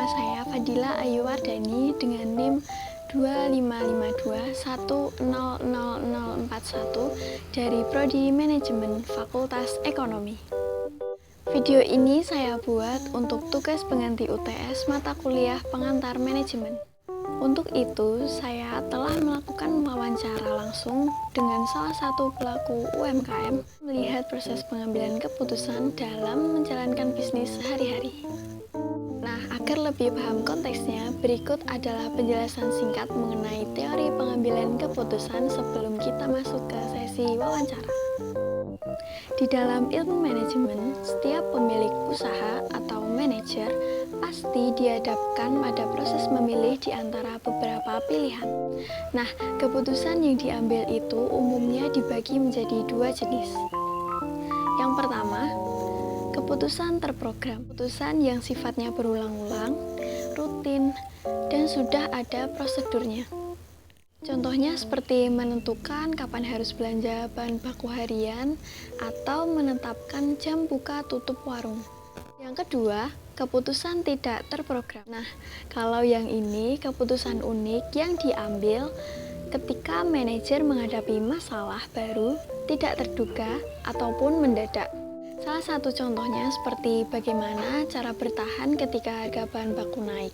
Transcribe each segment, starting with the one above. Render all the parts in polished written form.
nama saya Fadila Ayu Wardani dengan NIM 2552100041 dari Prodi Manajemen Fakultas Ekonomi. Video ini saya buat untuk tugas pengganti UTS mata kuliah pengantar manajemen. Untuk itu, saya telah melakukan wawancara langsung dengan salah satu pelaku UMKM melihat proses pengambilan keputusan dalam menjalankan bisnis sehari-hari. Agar lebih paham konteksnya, berikut adalah penjelasan singkat mengenai teori pengambilan keputusan sebelum kita masuk ke sesi wawancara. Di dalam ilmu manajemen, setiap pemilik usaha atau manajer pasti dihadapkan pada proses memilih di antara beberapa pilihan. Nah, keputusan yang diambil itu umumnya dibagi menjadi dua jenis. Yang pertama, keputusan terprogram, keputusan yang sifatnya berulang-ulang, rutin, dan sudah ada prosedurnya. Contohnya seperti menentukan kapan harus belanja bahan baku harian atau menetapkan jam buka tutup warung. Yang kedua, keputusan tidak terprogram. Nah, kalau yang ini keputusan unik yang diambil ketika manajer menghadapi masalah baru, tidak terduga, ataupun mendadak. Salah satu contohnya seperti bagaimana cara bertahan ketika harga bahan baku naik.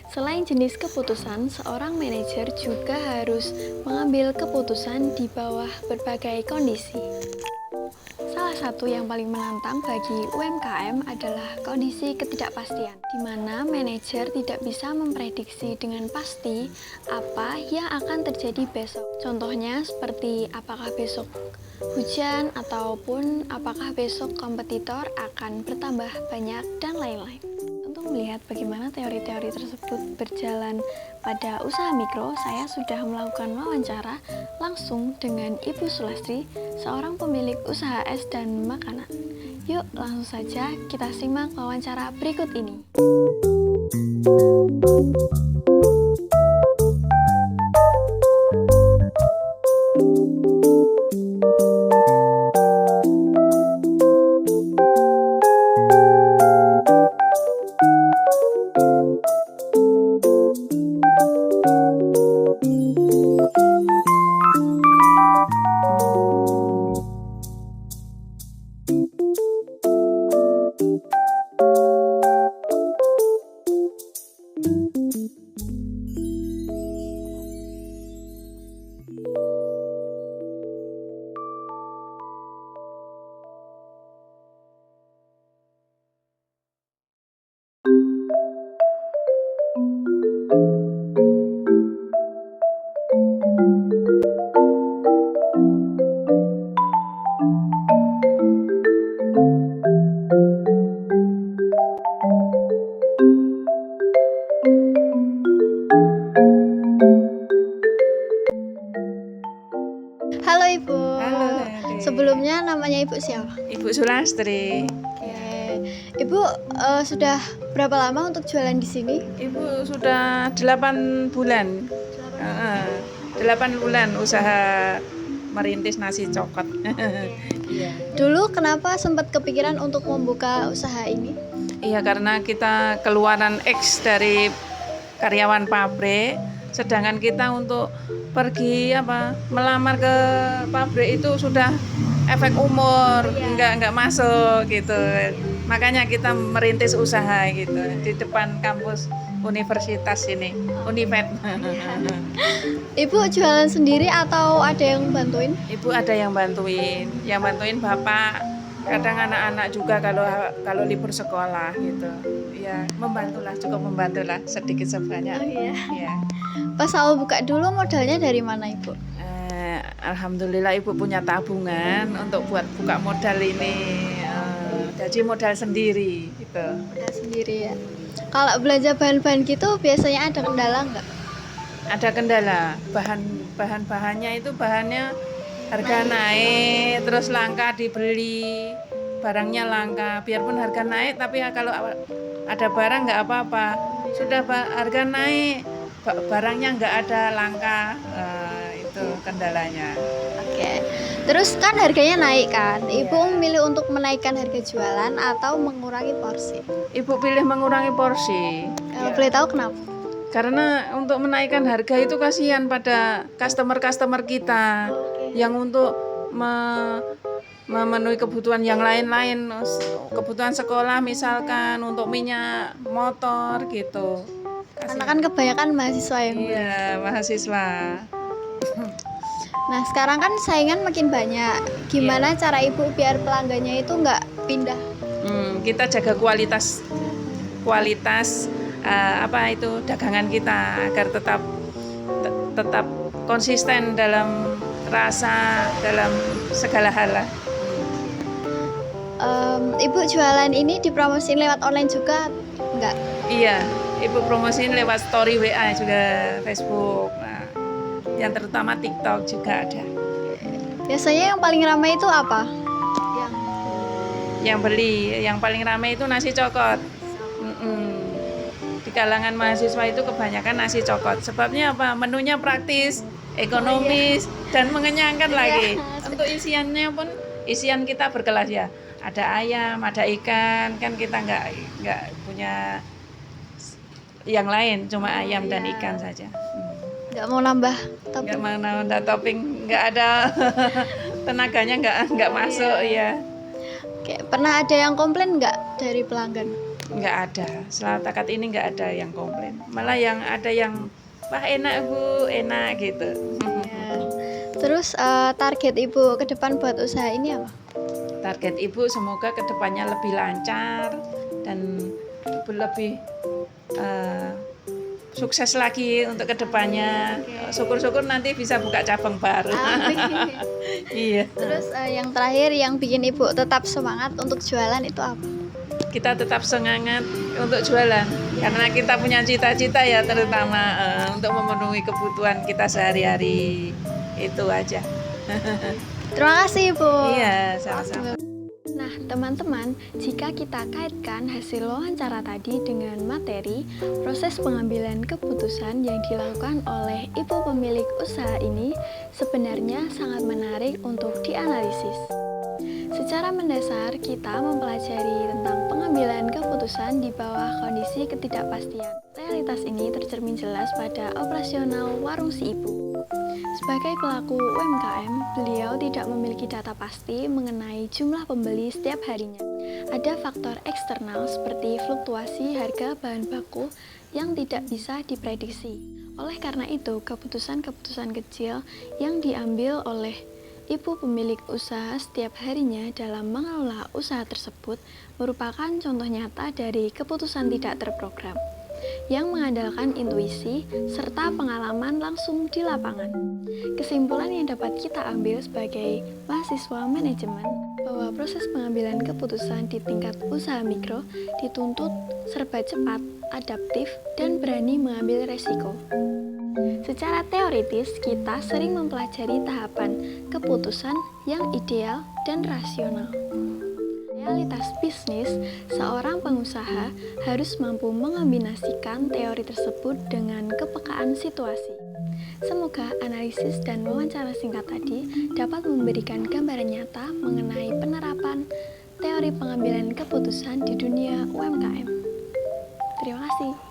Selain jenis keputusan, seorang manajer juga harus mengambil keputusan di bawah berbagai kondisi. Salah satu yang paling menantang bagi UMKM adalah kondisi ketidakpastian, di mana manajer tidak bisa memprediksi dengan pasti apa yang akan terjadi besok. Contohnya seperti apakah besok hujan ataupun apakah besok kompetitor akan bertambah banyak dan lain-lain. Untuk melihat bagaimana teori-teori tersebut berjalan pada usaha mikro, saya sudah melakukan wawancara langsung dengan Ibu Sulastri, seorang pemilik usaha es dan makanan. Yuk langsung saja kita simak wawancara berikut ini. Halo Ibu. Halo, Dede. Sebelumnya namanya Ibu siapa? Ibu Sulastri. Oke. Ibu sudah berapa lama untuk jualan di sini? Ibu sudah 8 bulan. 8 bulan usaha merintis nasi coklat. Iya. Dulu kenapa sempat kepikiran untuk membuka usaha ini? Iya, karena kita keluaran X dari karyawan pabrik, sedangkan kita untuk pergi melamar ke pabrik itu sudah efek umur, nggak masuk gitu. Makanya kita merintis usaha gitu di depan kampus universitas ini, Univet. Ibu jualan sendiri atau ada yang bantuin? Ibu ada yang bantuin bapak, kadang anak-anak juga kalau libur sekolah gitu. Ya, cukup membantulah sedikit sebanyak. Oh iya. Ya. Pas awal buka dulu modalnya dari mana Ibu? Alhamdulillah Ibu punya tabungan untuk buat buka modal ini. Jadi modal sendiri gitu. Modal sendiri ya. Kalau belanja bahan-bahan gitu biasanya ada kendala nggak? Ada kendala, bahannya itu harga naik, terus langka dibeli, barangnya langka. Biarpun harga naik, tapi kalau ada barang nggak apa-apa. Sudah harga naik, barangnya nggak ada langka, itu kendalanya. Oke. Terus kan harganya naik kan, Ibu Iya. memilih untuk menaikkan harga jualan atau mengurangi porsi? Ibu pilih mengurangi porsi. Ya. Boleh tahu kenapa? Karena untuk menaikkan harga itu kasihan pada customer-customer kita yang untuk memenuhi kebutuhan yang lain-lain, kebutuhan sekolah misalkan untuk minyak motor gitu. Karena kan kebanyakan mahasiswa yang beli. Iya, mahasiswa. Nah sekarang kan saingan makin banyak. Gimana cara Ibu biar pelanggannya itu nggak pindah? Kita jaga kualitas apa itu dagangan kita agar tetap konsisten dalam rasa, dalam segala hal lah. Ibu jualan ini dipromosin lewat online juga nggak? Iya, Ibu promosiin lewat story WA juga, Facebook. Nah, yang terutama TikTok juga ada. Biasanya yang paling ramai itu apa? Yang beli, yang paling ramai itu nasi cokot. Di kalangan mahasiswa itu kebanyakan nasi cokot. Sebabnya apa? Menunya praktis, ekonomis, dan mengenyangkan lagi. Untuk isiannya pun isian kita berkelas ya. Ada ayam, ada ikan, kan kita nggak punya yang lain, cuma ayam dan ikan saja. Nggak mau nambah topping? Nggak mau nambah topping, nggak ada tenaganya nggak masuk ya. Kayak pernah ada yang komplain nggak dari pelanggan? Nggak ada, setelah akad ini nggak ada yang komplain. Malah yang ada yang, wah enak Bu, enak gitu. Terus target Ibu ke depan buat usaha ini apa? Target Ibu semoga kedepannya lebih lancar dan Ibu lebih sukses lagi untuk kedepannya. Syukur-syukur nanti bisa buka cabang baru. Iya. Terus yang terakhir yang bikin Ibu tetap semangat untuk jualan itu apa? Kita tetap semangat untuk jualan karena kita punya cita-cita ya, terutama untuk memenuhi kebutuhan kita sehari-hari, itu aja. Terima kasih Ibu. Iya, sama-sama. Nah teman-teman, jika kita kaitkan hasil wawancara tadi dengan materi, proses pengambilan keputusan yang dilakukan oleh ibu pemilik usaha ini sebenarnya sangat menarik untuk dianalisis. Secara mendasar, kita mempelajari tentang pengambilan keputusan di bawah kondisi ketidakpastian. Realitas ini tercermin jelas pada operasional warung si ibu. Sebagai pelaku UMKM, beliau tidak memiliki data pasti mengenai jumlah pembeli setiap harinya. Ada faktor eksternal seperti fluktuasi harga bahan baku yang tidak bisa diprediksi. Oleh karena itu, keputusan-keputusan kecil yang diambil oleh ibu pemilik usaha setiap harinya dalam mengelola usaha tersebut merupakan contoh nyata dari keputusan tidak terprogram yang mengandalkan intuisi serta pengalaman langsung di lapangan. Kesimpulan yang dapat kita ambil sebagai mahasiswa manajemen bahwa proses pengambilan keputusan di tingkat usaha mikro dituntut serba cepat, adaptif, dan berani mengambil resiko. Secara teoritis, kita sering mempelajari tahapan keputusan yang ideal dan rasional. Realitas bisnis, seorang pengusaha harus mampu mengombinasikan teori tersebut dengan kepekaan situasi. Semoga analisis dan wawancara singkat tadi dapat memberikan gambaran nyata mengenai penerapan teori pengambilan keputusan di dunia UMKM. Terima kasih.